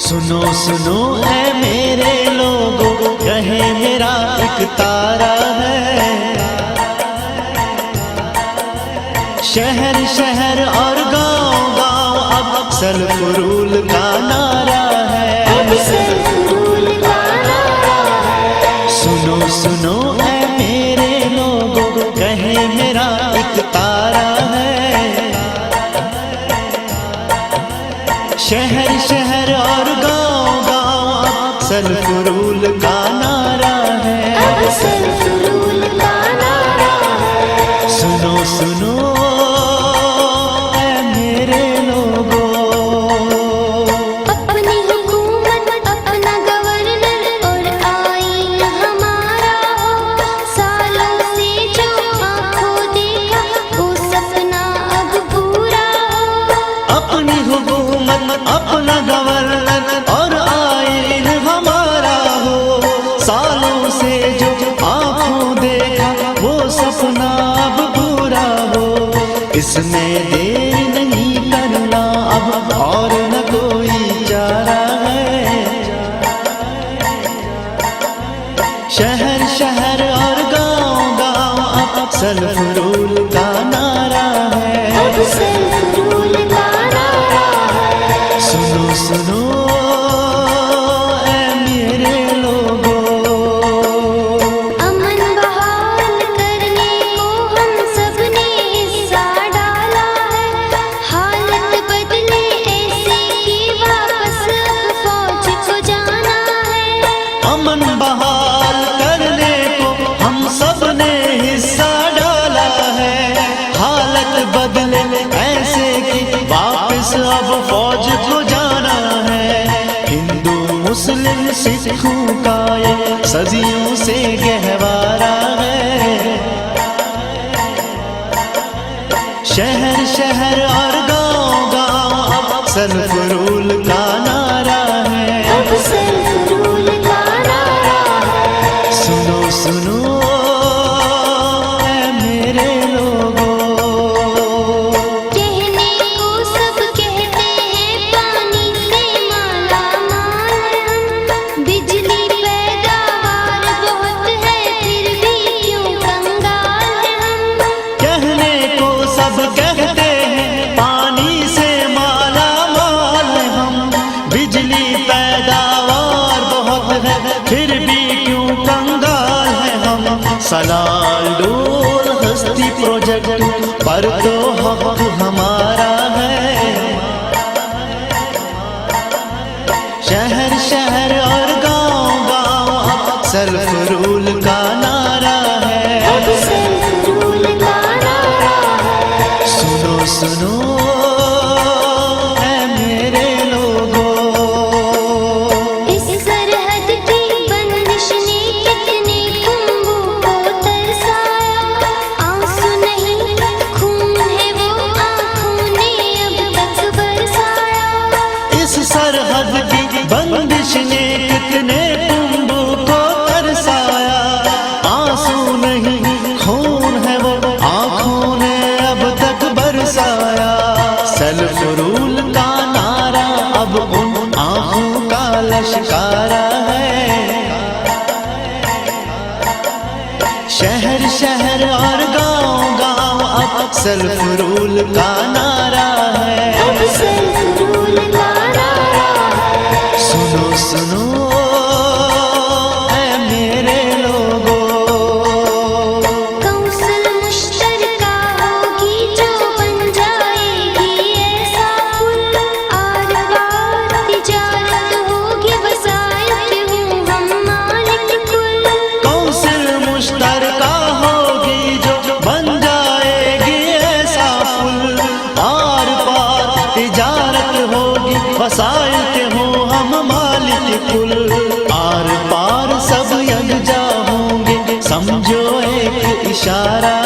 सुनो सुनो ऐ मेरे लोगों, कहे मेरा एक तारा है। शहर शहर और गांव गांव अब सल्फुरूल का नारा है। सुनो सुनो ऐ मेरे लोगों, कहे मेरा एक तारा है। शहर शहर और गांव गांव सल्फुरूल का नारा है। सुनो सुनो ऐ मेरे लोगों, अपनी हुकूमत अपना गवर्नर और आईन हमारा हो। सालों से जो आंखों देखा वो सपना अब पूरा हो। अपनी हुकूमत अपना गवर्नर और आईन हमारा हो। सालों से जो आंखों देखा वो सपना अब पूरा हो। इसमें देर नहीं करना अब और न कोई चारा है। शहर शहर और गांव गांव अब सल्फुरूल का नारा है। सुनो सुनो ऐ मेरे लोगों, अमन बहाल करने को हम सबने हिस्सा डाला है। हालत बदले ऐसे कि वापस फौज को जाना है। अमन बहाल करने को हम सब ने हिस्सा डाला है। हालत बदले ऐसे कि वापस अब फौज को जाना है। हिंदू मुस्लिम सिखों का ये सदियों से गहवारा है। शहर शहर और गांव गांव अब सल्फुरूल का नारा है। सुनो सुनो ऐ मेरे लोगों, कहने को सब कहते हैं पानी से माला माल हम। बिजली पैदावार बहुत है फिर भी क्यों कंगाल हम। कहने को सब कहते हैं पानी से माला माल हम। बिजली पैदावार बहुत है फिर भी क्यों कंगाल है हम। सलाल डोल हस्ती प्रोजेक्ट पर तो हक हमारा है। शहर शहर और गांव गांव अब सल्फुरूल का नारा है। सुनो सुनो ऐ मेरे लोगों, इस सरहद की बंदिश ने कितने कुंभों को तरसाया। आंसू नहीं खून है वो आंखों ने अब तक बरसाया। इस सरहद की बंदिश ने कितने कुंभों को तरसाया। आंसू नहीं खून है वो आंखों ने अब तक बरसाया। सल्फुरूल का नारा अब उन आंखों का लश्कारा है। शहर शहर और गांव गांव अब सल्फुरूल का नारा है। सुनो सुनो ऐ मेरे लोगों, कौंसल मुश्तरका होगी जो बन जाएगी ऐसा पुल। आर पार तिजारत होगी वसाइल हूँ हम मालिक कुल। कौंसिल मुश्तरका होगी जो बन जाएगी ऐसा पुल। आर पार तिजारत होगी वसाइल के हो हम मालिक कुल। आर पार सब यकजा होंगे समझो एक इशारा